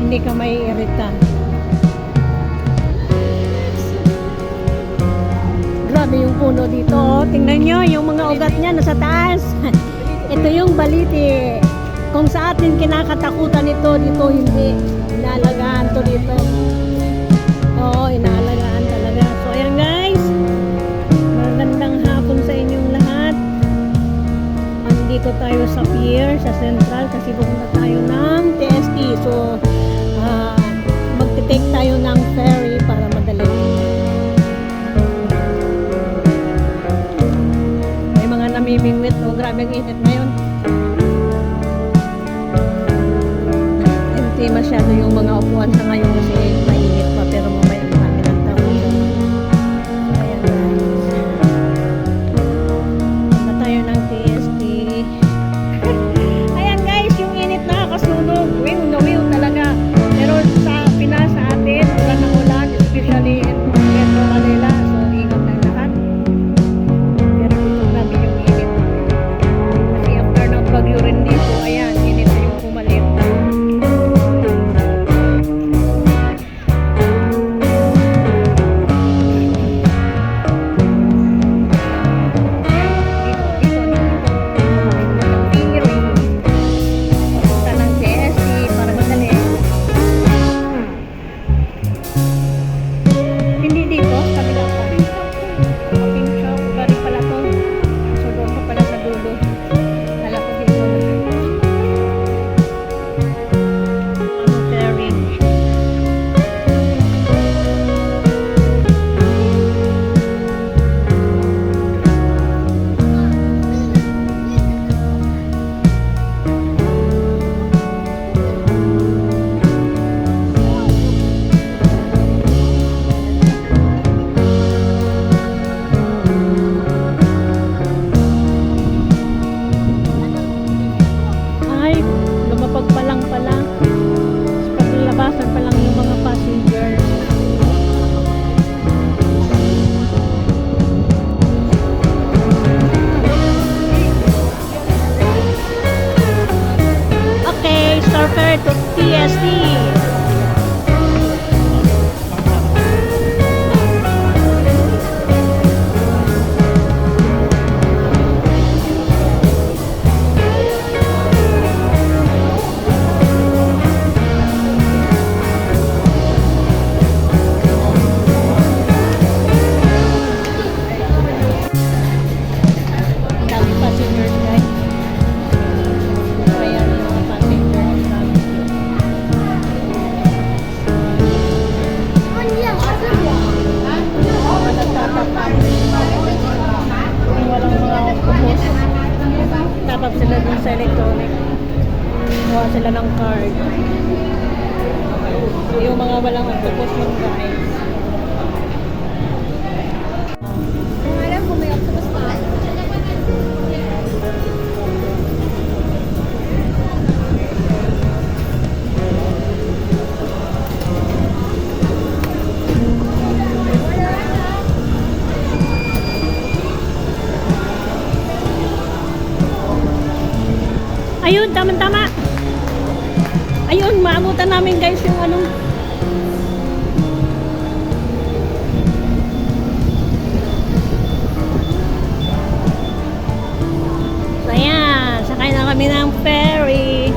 hindi ka maiirita. Grabe yung puno dito. Tingnan nyo, yung mga ugat niya nasa taas. Ito yung baliti. Kung sa atin kinakatakutan ito, dito hindi. Inaalagaan to dito. Oo, inaalagaan talaga. So ayan guys, magandang hapon sa inyong lahat. Andito tayo sa pier, sa Central, kasi pupunta tayo ng TST. So magte-take tayo ng ferry para madali. May mga namimingwit. Oh, grabe ang init ngayon. Hindi masyado yung mga upuan sa ngayon kasi mainit pa, pero mamaya marami ng tao. Ayan guys, punta tayo ng TST. Ayan guys, yung init nakakasunog. Wiw na wiw talaga. Pero sa Pinas, sa atin, ulan ng ulan, especially in Metro Manila. So ingat ng lahat. Pero dito grabe yung init. Kasi after ng bagyo rin dito, ayan, init na yung pumalit. Starfare to TST. Dami passengers guys. Ayan yung mga passengers. Walang mga kupos. Tapos sila dun sa electronic. Kuha sila ng card. Yung mga walang octopus yung guys. Kung alam ko may octopus pa. Ayun, tama-tama. Ayun, maabutan namin guys yung ano. So ayan, sakay na kami ng ferry.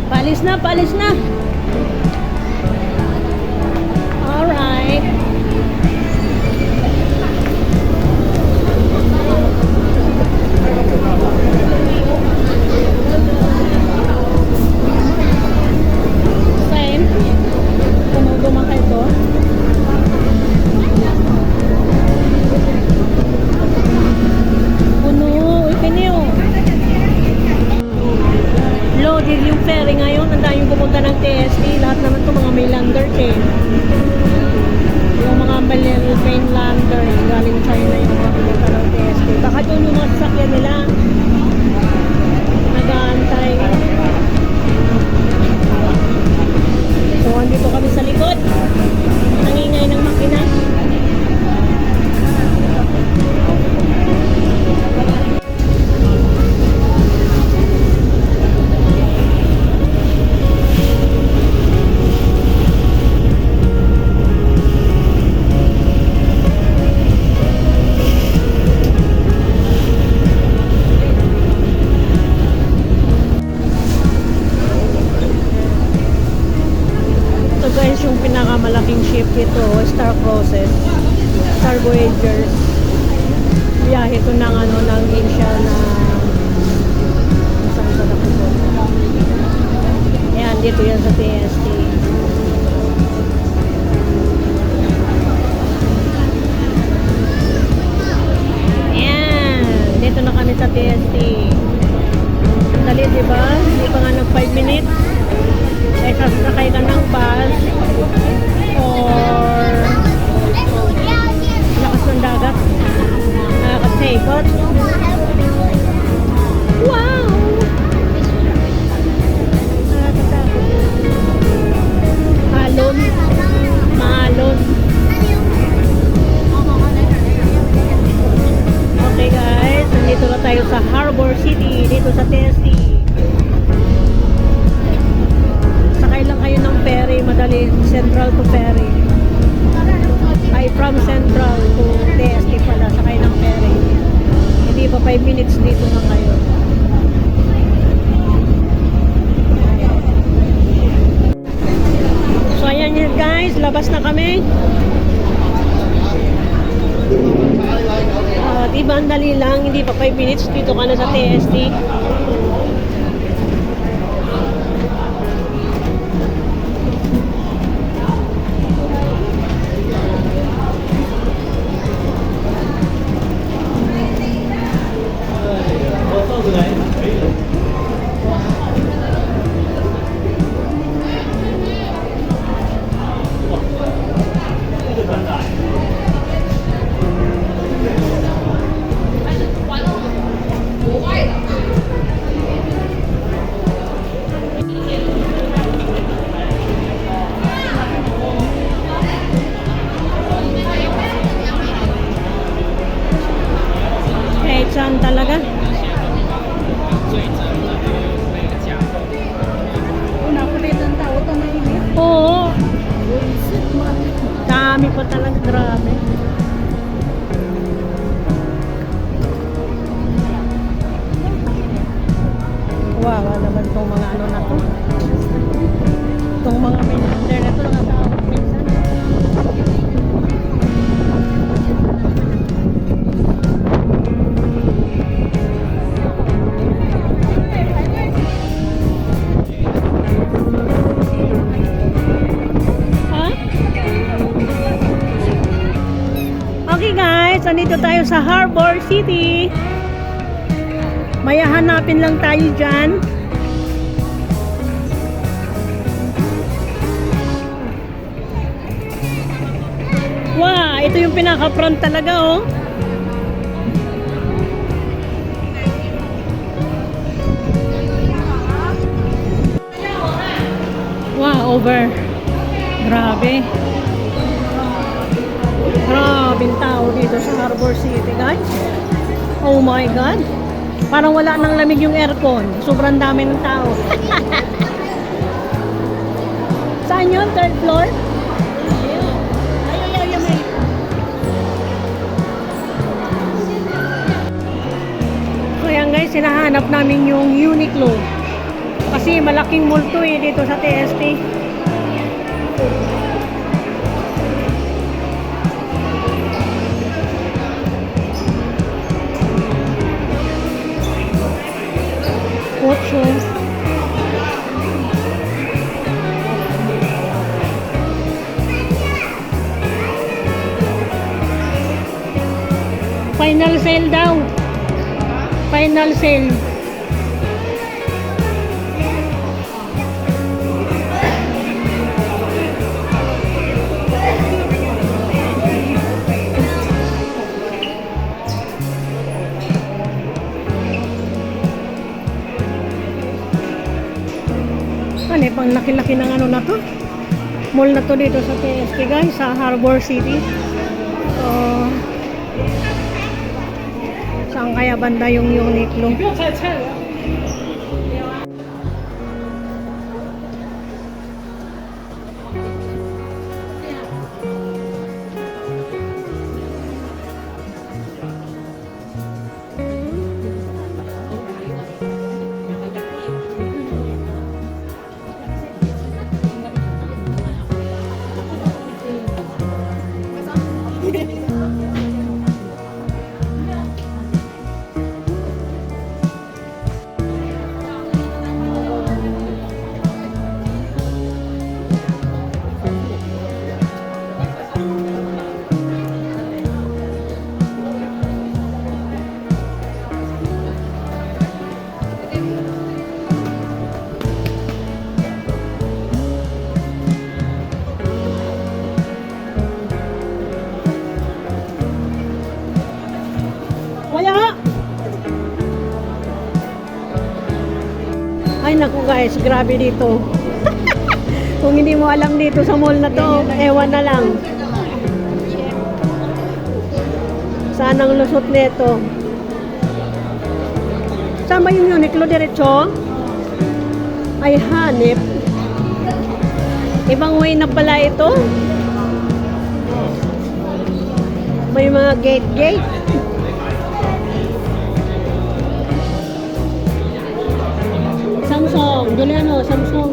Paalis na, paalis na. Alright. Same. Tumugumang kayo to. Puno. Uy, kiniyo. Loaded yung ferry ngayon. Ang daming pupunta ng TST. Lahat naman to mga mainlanders eh. Yung mga mainlanders galing China yung mga pupunta ng TST. Baka doon yung mga sasakyan nila. Nag-aantay. So, andito kami sa likod. Nangingay ng makina. Star Voyagers. Biyahe ito ng ano, ng Asia na saan sa nakupo. Ayan, dito yan sa TST. Ayan, dito na kami sa TST. Dali, diba? Hindi pa nga nag 5 minutes. Ay, sasakay ka ng bus or lakas ng dagat. Nakakasikot. Wow! Nakakatakot. Alon. Maalon. Okay guys, nandito na tayo sa Harbor City, dito sa TST. Sakay lang kayo ng ferry, madali, Central to ferry. Ay, from Central to TST pala, sakay ng ferry. Hindi pa 5 minutes dito na kayo. So ayan yun guys, labas na kami. Diba ang dali lang, hindi pa 5 minutes dito ka na sa TST. Kahit saan talaga. Nakulitan tao ito mainit. Oo. Dami pa talaga, grabe. Wawa naman itong mga ano na to. Itong mga may internet to, nakatawag minsan. Ha? Okay guys, andito tayo sa Harbor City. May hanapin lang tayo dyan. Wow, ito yung pinaka-front talaga oh. Wow, over. Grabe. Grabing tao dito sa Harbor City guys. Oh my God. Parang wala nang lamig yung aircon. Sobrang dami ng tao. Saan yun? Third floor? So yan guys, sinahanap namin yung Uniqlo. Kasi malaking mall to dito sa TST. Ocho. Final sale daw. Final sale. Ano eh, pang laki-laki ng ano na to. Mall na to dito sa TST guys, sa Harbor City. So, saan kaya banda yung Uniqlo? Ay naku guys, grabe dito. Kung hindi mo alam dito sa mall na to, ewan na lang. Saan ang lusot nito? Saan ba yung Uniqlo diretso? Ay hanip. Ibang way na pala ito. May mga gate. Samsung, Juliano, Samsung.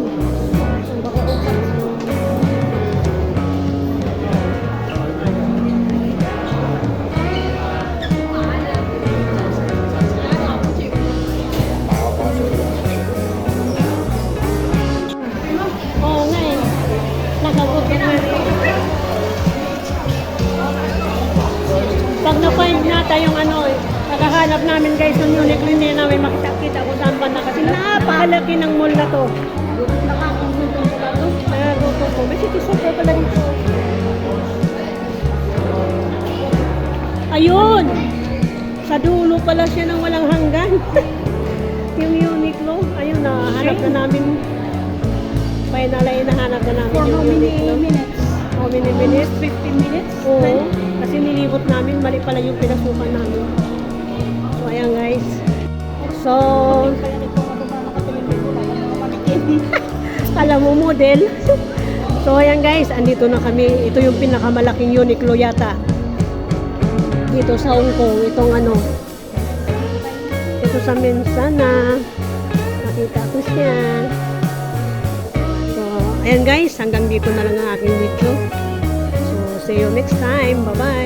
Oo nga eh. Nakagutom na. Pag na-find nata yung ano eh, nakahanap namin guys ng Uniqlo, hindi namin makita kung saan banda kasi napakalaki ng mall na to. Nakagutom ko. May city super pala dito. Ayun! Sa dulo pala siya ng walang hanggan. Yung Uniqlo. Ayun, nahanap na namin. Final ay nahanap na namin For yung how many Uniqlo. minutes? How many minutes? 15 minutes? Oo. Kasi nilibot namin, mali pala yung pinasukan namin. So, ayan guys. So, Kaya nito nga doon nakatiling dito na yung mga manikin. alam mo model. So, ayan guys, andito na kami. Ito yung pinakamalaking Uniqlo yata. Dito sa Hong Kong. Itong ano. Ito sa Mensana. Nakita ko siya. So, ayan guys, hanggang dito na lang ang aking video. So, see you next time. Bye-bye.